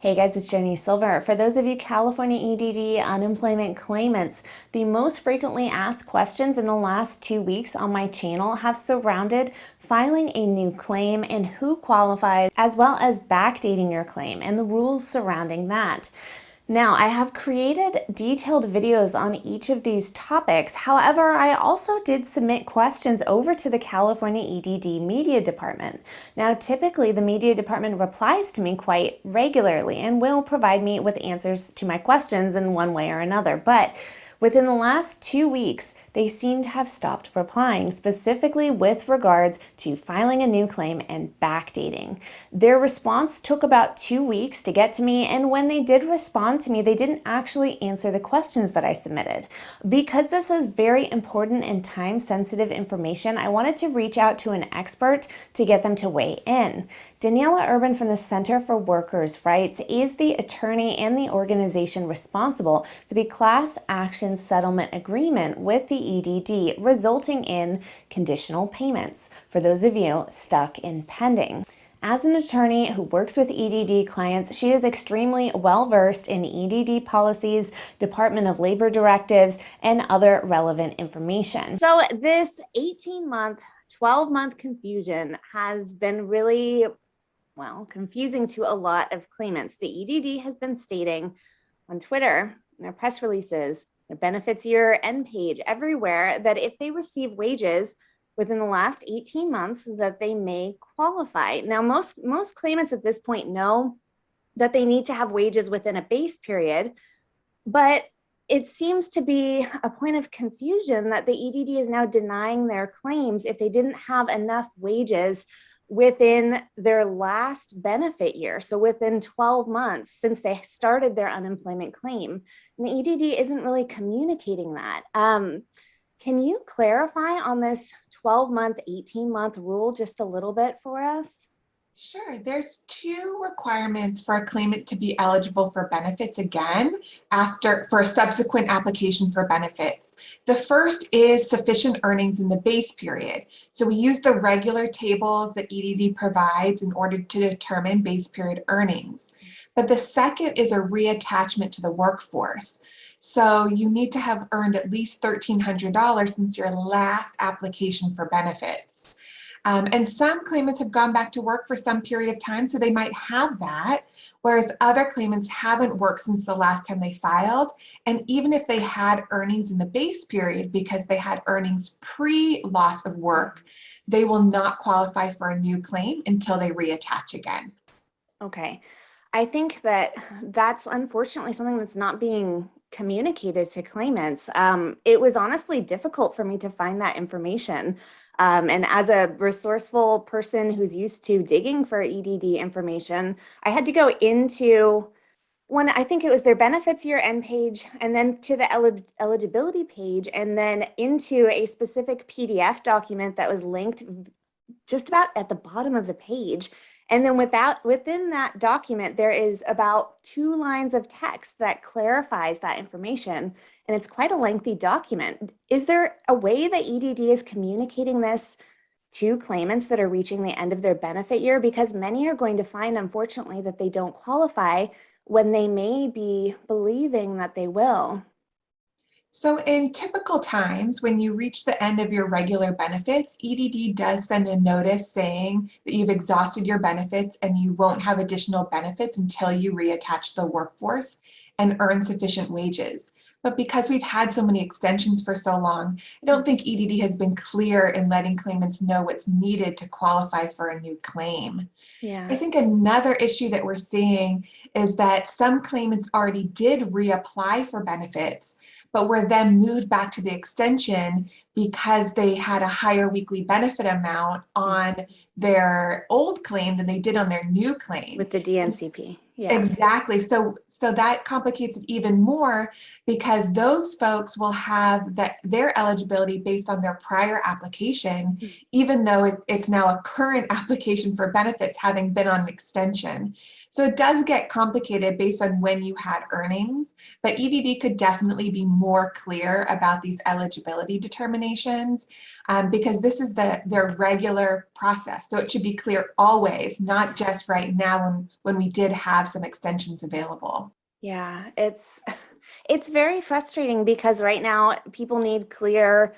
Hey guys, it's Jenny Silver. For those of you California EDD unemployment claimants, the most frequently asked questions in the last 2 weeks on my channel have surrounded filing a new claim and who qualifies, as well as backdating your claim and the rules surrounding that. Now, I have created detailed videos on each of these topics. However, I also did submit questions over to the California EDD Media Department. Now, typically the Media Department replies to me quite regularly and will provide me with answers to my questions in one way or another. But within the last 2 weeks, they seem to have stopped replying, specifically with regards to filing a new claim and backdating. Their response took about 2 weeks to get to me, and when they did respond to me, they didn't actually answer the questions that I submitted. Because this is very important and time-sensitive information, I wanted to reach out to an expert to get them to weigh in. Daniela Urban from the Center for Workers' Rights is the attorney and the organization responsible for the class action settlement agreement with the EDD, resulting in conditional payments for those of you stuck in pending. As an attorney who works with EDD clients, she is extremely well-versed in EDD policies, Department of Labor directives, and other relevant information. So this 18-month, 12-month confusion has been really, confusing to a lot of claimants. The EDD has been stating on Twitter, in their press releases, their benefits year-end page, everywhere, that if they receive wages within the last 18 months, that they may qualify. Now, most claimants at this point know that they need to have wages within a base period, but it seems to be a point of confusion that the EDD is now denying their claims if they didn't have enough wages within their last benefit year, so within 12 months since they started their unemployment claim. And the EDD isn't really communicating that. Can you clarify on this 12-month, 18-month rule just a little bit for us? Sure. There's two requirements for a claimant to be eligible for benefits again for a subsequent application for benefits. The first is sufficient earnings in the base period. So we use the regular tables that EDD provides in order to determine base period earnings. But the second is a reattachment to the workforce. So you need to have earned at least $1,300 since your last application for benefits. And some claimants have gone back to work for some period of time, so they might have that, whereas other claimants haven't worked since the last time they filed. And even if they had earnings in the base period because they had earnings pre-loss of work, they will not qualify for a new claim until they reattach again. Okay. I think that that's unfortunately something that's not being communicated to claimants. It was honestly difficult for me to find that information. And as a resourceful person who's used to digging for EDD information, I had to go into I think it was their benefits year-end page, and then to the eligibility page, and then into a specific PDF document that was linked just about at the bottom of the page. And then within that document, there is about 2 lines of text that clarifies that information. And it's quite a lengthy document. Is there a way that EDD is communicating this to claimants that are reaching the end of their benefit year? Because many are going to find, unfortunately, that they don't qualify when they may be believing that they will. So in typical times, when you reach the end of your regular benefits, EDD does send a notice saying that you've exhausted your benefits and you won't have additional benefits until you reattach to the workforce and earn sufficient wages. But because we've had so many extensions for so long, I don't think EDD has been clear in letting claimants know what's needed to qualify for a new claim. Yeah. I think another issue that we're seeing is that some claimants already did reapply for benefits, but were then moved back to the extension because they had a higher weekly benefit amount on their old claim than they did on their new claim. With the DNCP. Yeah. Exactly. So that complicates it even more because those folks will have their eligibility based on their prior application, even though it's now a current application for benefits having been on an extension. So it does get complicated based on when you had earnings, but EDD could definitely be more clear about these eligibility determinations because this is their regular process. So it should be clear always, not just right now when we did have some extensions available. Yeah, it's very frustrating because right now people need clear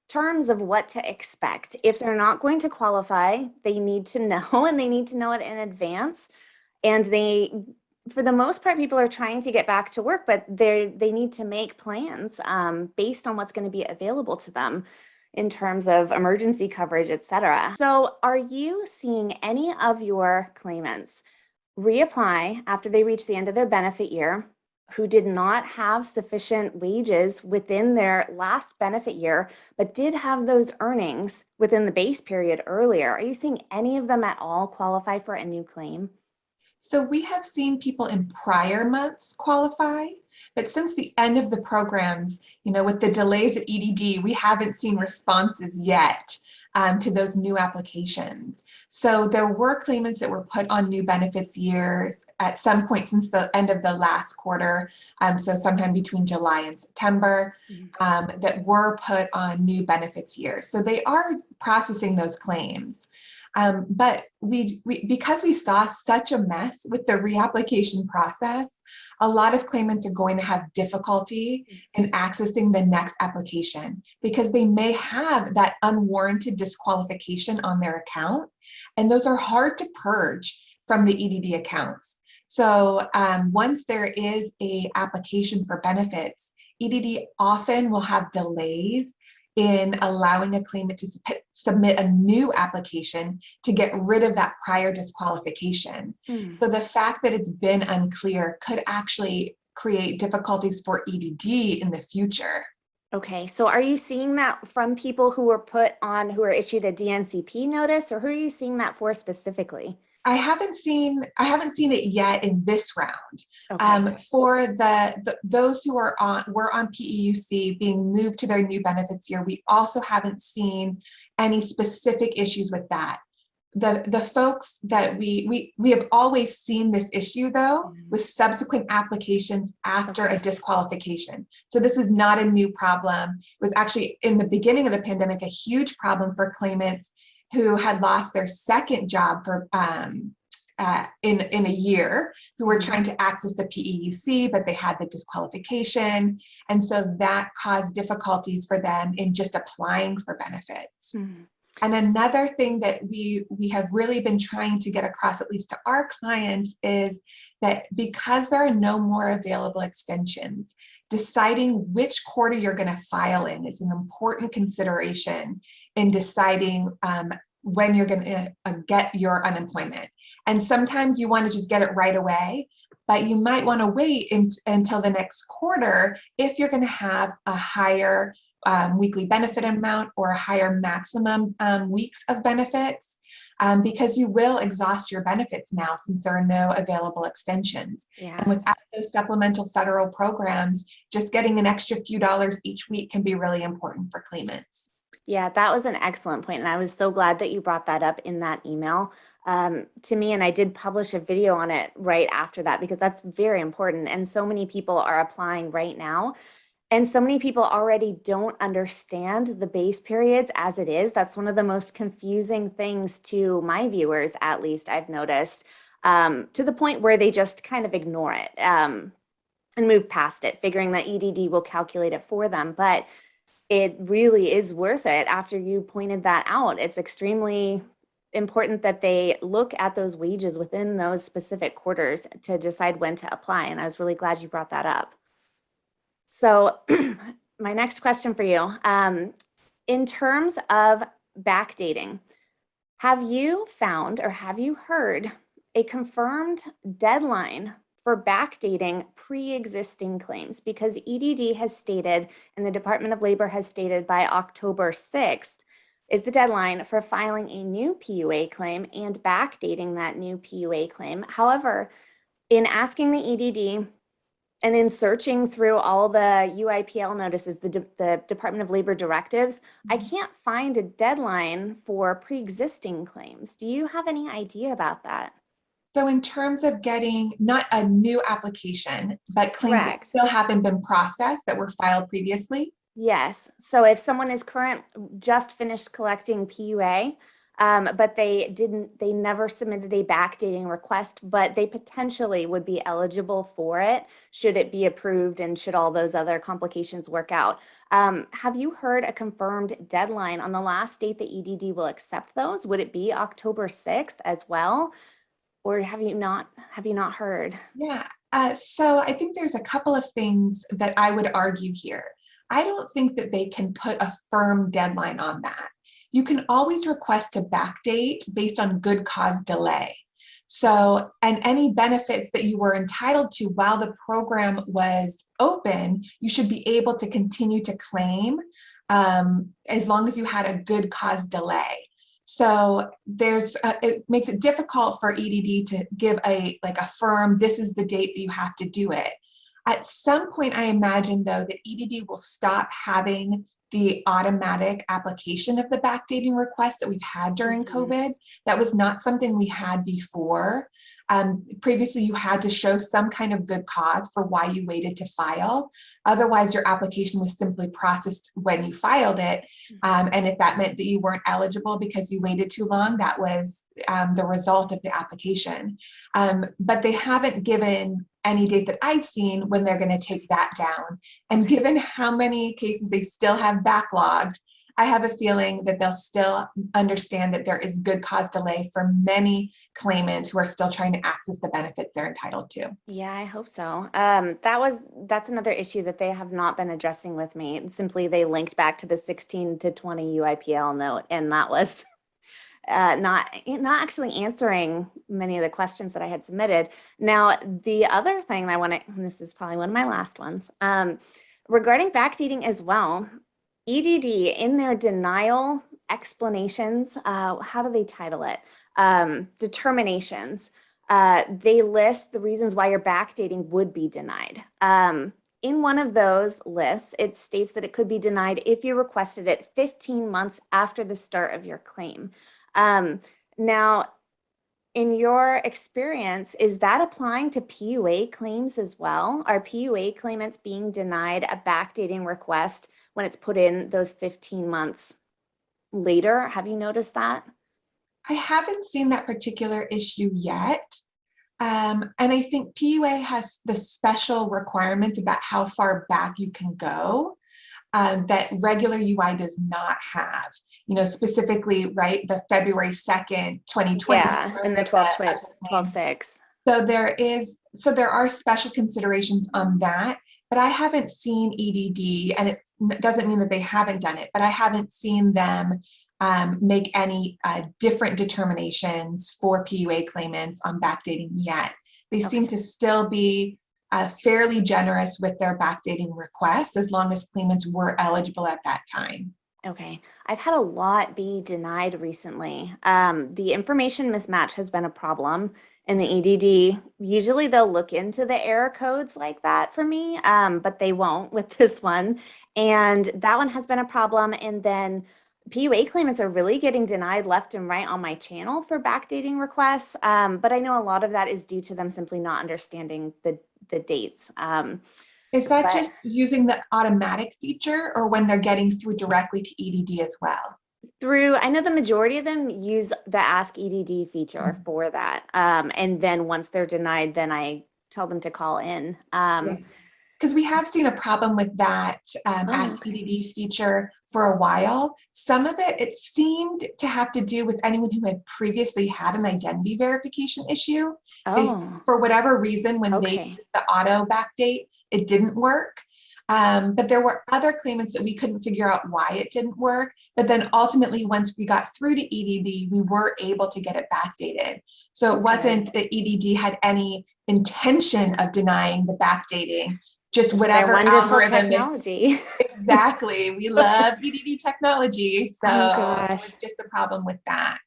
terms of what to expect. If they're not going to qualify, they need to know, and they need to know it in advance. And for the most part, people are trying to get back to work, but they need to make plans based on what's going to be available to them in terms of emergency coverage, et cetera. So are you seeing any of your claimants reapply after they reach the end of their benefit year who did not have sufficient wages within their last benefit year, but did have those earnings within the base period earlier? Are you seeing any of them at all qualify for a new claim? So we have seen people in prior months qualify, but since the end of the programs, with the delays at EDD, we haven't seen responses yet to those new applications. So there were claimants that were put on new benefits years at some point since the end of the last quarter, so sometime between July and September, that were put on new benefits years. So they are processing those claims. But because we saw such a mess with the reapplication process, a lot of claimants are going to have difficulty in accessing the next application because they may have that unwarranted disqualification on their account, and those are hard to purge from the EDD accounts. So once there is an application for benefits, EDD often will have delays in allowing a claimant to submit a new application to get rid of that prior disqualification. So the fact that it's been unclear could actually create difficulties for EDD in the future. Okay, so are you seeing that from people who were issued a DNCP notice, or who are you seeing that for specifically? I haven't seen it yet in this round. Okay. For those who were on PEUC being moved to their new benefits year, we also haven't seen any specific issues with that. The folks that we have always seen this issue though with subsequent applications after a disqualification. So this is not a new problem. It was actually in the beginning of the pandemic a huge problem for claimants who had lost their second job for in a year, who were trying to access the PEUC, but they had the disqualification. And so that caused difficulties for them in just applying for benefits. And another thing that we have really been trying to get across, at least to our clients, is that because there are no more available extensions, deciding which quarter you're going to file in is an important consideration in deciding when you're going to get your unemployment. And sometimes you want to just get it right away, but you might want to wait until the next quarter if you're going to have a higher weekly benefit amount or a higher maximum weeks of benefits, because you will exhaust your benefits now since there are no available extensions. Yeah. And without those supplemental federal programs, just getting an extra few dollars each week can be really important for claimants. Yeah, that was an excellent point, and I was so glad that you brought that up in that email to me, and I did publish a video on it right after that because that's very important, and so many people are applying right now, and so many people already don't understand the base periods as it is. That's one of the most confusing things to my viewers, at least I've noticed, to the point where they just kind of ignore it and move past it, figuring that EDD will calculate it for them, but it really is worth it after you pointed that out. It's extremely important that they look at those wages within those specific quarters to decide when to apply. And I was really glad you brought that up. So my next question for you, in terms of backdating, have you found or have you heard a confirmed deadline for backdating pre-existing claims? Because EDD has stated, and the Department of Labor has stated, by October 6th is the deadline for filing a new PUA claim and backdating that new PUA claim. However, in asking the EDD and in searching through all the UIPL notices, the Department of Labor directives, I can't find a deadline for pre-existing claims. Do you have any idea about that? So in terms of getting not a new application, but claims that Correct. still haven't been processed that were filed previously? Yes. So if someone is just finished collecting PUA, but they never submitted a backdating request, but they potentially would be eligible for it should it be approved and should all those other complications work out. Have you heard a confirmed deadline on the last date the EDD will accept those? Would it be October 6th as well? Or have you not heard? Yeah. So I think there's a couple of things that I would argue here. I don't think that they can put a firm deadline on that. You can always request a backdate based on good cause delay. So, and any benefits that you were entitled to while the program was open, you should be able to continue to claim as long as you had a good cause delay. So it makes it difficult for EDD to give a firm, this is the date that you have to do it. At some point, I imagine though that EDD will stop having the automatic application of the backdating request that we've had during COVID. That was not something we had before. Previously, you had to show some kind of good cause for why you waited to file. Otherwise, your application was simply processed when you filed it. And if that meant that you weren't eligible because you waited too long, that was the result of the application. But they haven't given any date that I've seen when they're going to take that down. And given how many cases they still have backlogged, I have a feeling that they'll still understand that there is good cause delay for many claimants who are still trying to access the benefits they're entitled to. Yeah, I hope so. That's another issue that they have not been addressing with me. Simply, they linked back to the 16 to 20 UIPL note, and that was not actually answering many of the questions that I had submitted. Now, the other thing I want to, and this is probably one of my last ones, regarding backdating as well, EDD in their denial explanations, how do they title it? Determinations. They list the reasons why your backdating would be denied. In one of those lists, it states that it could be denied if you requested it 15 months after the start of your claim. Now, in your experience, is that applying to PUA claims as well? Are PUA claimants being denied a backdating request when it's put in those 15 months later? Have you noticed that? I haven't seen that particular issue yet. And I think PUA has the special requirements about how far back you can go that regular UI does not have. You know, specifically, right, the February 2nd, 2020. Yeah, and the 12/6. So there are special considerations on that, but I haven't seen EDD, and it doesn't mean that they haven't done it, but I haven't seen them make any different determinations for PUA claimants on backdating yet. They seem to still be fairly generous with their backdating requests as long as claimants were eligible at that time. Okay, I've had a lot be denied recently. The information mismatch has been a problem in the EDD. Usually they'll look into the error codes like that for me, but they won't with this one. And that one has been a problem. And then PUA claimants are really getting denied left and right on my channel for backdating requests. But I know a lot of that is due to them simply not understanding the dates. Is that But just using the automatic feature or when they're getting through directly to EDD as well? I know the majority of them use the Ask EDD feature for that. And then once they're denied, then I tell them to call in. Because we have seen a problem with that Ask EDD feature for a while. Some of it seemed to have to do with anyone who had previously had an identity verification issue. For whatever reason, when they used the auto backdate, it didn't work. But there were other claimants that we couldn't figure out why it didn't work. But then ultimately, once we got through to EDD, we were able to get it backdated. So it wasn't that EDD had any intention of denying the backdating, just whatever algorithm. Technology. Exactly. We love EDD technology. So gosh. it was just a problem with that.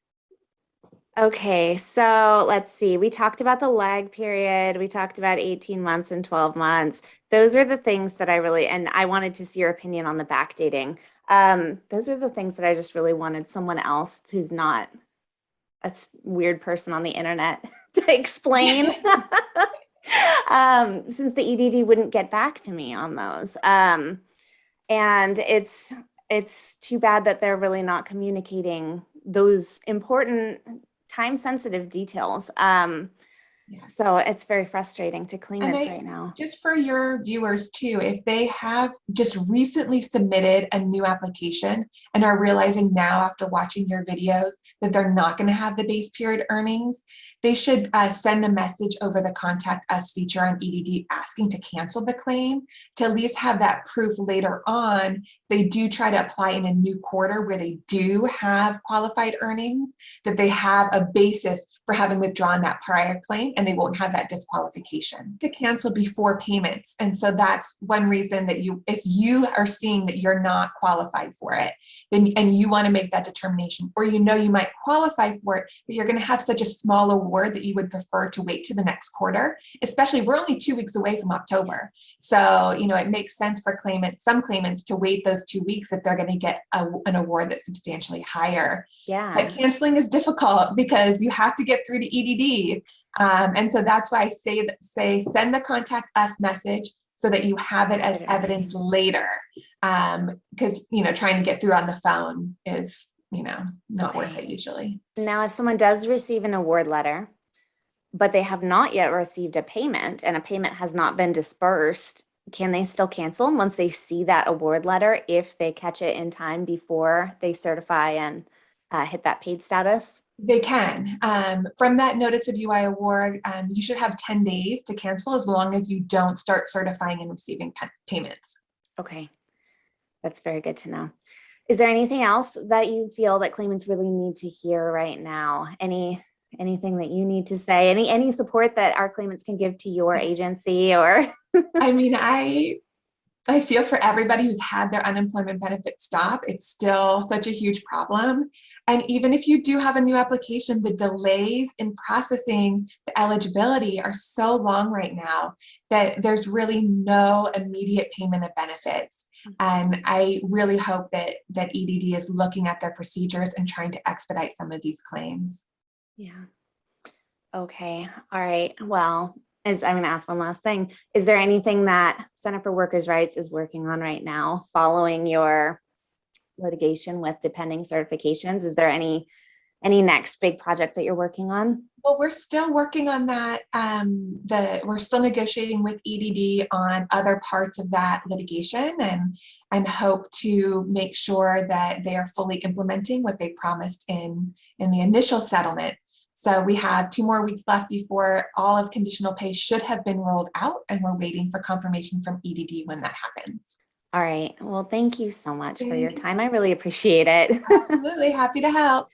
Okay, so let's see. We talked about the lag period. We talked about 18 months and 12 months. Those are the things that and I wanted to see your opinion on the backdating. Those are the things that I just really wanted someone else who's not a weird person on the internet to explain. Since the EDD wouldn't get back to me on those. And it's too bad that they're really not communicating those important time-sensitive details. So it's very frustrating to claimants right now. Just for your viewers too, if they have just recently submitted a new application and are realizing now after watching your videos that they're not going to have the base period earnings, they should send a message over the Contact Us feature on EDD asking to cancel the claim, to at least have that proof later on. They do try to apply in a new quarter where they do have qualified earnings, that they have a basis for having withdrawn that prior claim, and they won't have that disqualification to cancel before payments. And so that's one reason that if you are seeing that you're not qualified for it, then and you want to make that determination, or you might qualify for it, but you're going to have such a small award that you would prefer to wait to the next quarter. Especially, we're only 2 weeks away from October, so it makes sense for some claimants to wait those 2 weeks if they're going to get an award that's substantially higher. Yeah. But canceling is difficult because you have to get through the EDD. And so that's why I say send the Contact Us message so that you have it as evidence later. Because, trying to get through on the phone is, not worth it usually. Now, if someone does receive an award letter, but they have not yet received a payment and a payment has not been dispersed, can they still cancel once they see that award letter if they catch it in time before they certify and hit that paid status? They can. From that notice of UI award, you should have 10 days to cancel as long as you don't start certifying and receiving payments. Okay, that's very good to know. Is there anything else that you feel that claimants really need to hear right now? Anything that you need to say? Any support that our claimants can give to your agency? Or I mean, I feel for everybody who's had their unemployment benefit stop. It's still such a huge problem. And even if you do have a new application, the delays in processing the eligibility are so long right now that there's really no immediate payment of benefits. And I really hope that EDD is looking at their procedures and trying to expedite some of these claims. Yeah. Okay. All right. Well, I'm going to ask one last thing. Is there anything that Center for Workers' Rights is working on right now following your litigation with the pending certifications? Is there any next big project that you're working on? Well, we're still working on that. We're still negotiating with EDD on other parts of that litigation, and hope to make sure that they are fully implementing what they promised in the initial settlement. So we have 2 more weeks left before all of conditional pay should have been rolled out, and we're waiting for confirmation from EDD when that happens. All right. Well, thank you so much for your time. I really appreciate it. Absolutely. Happy to help.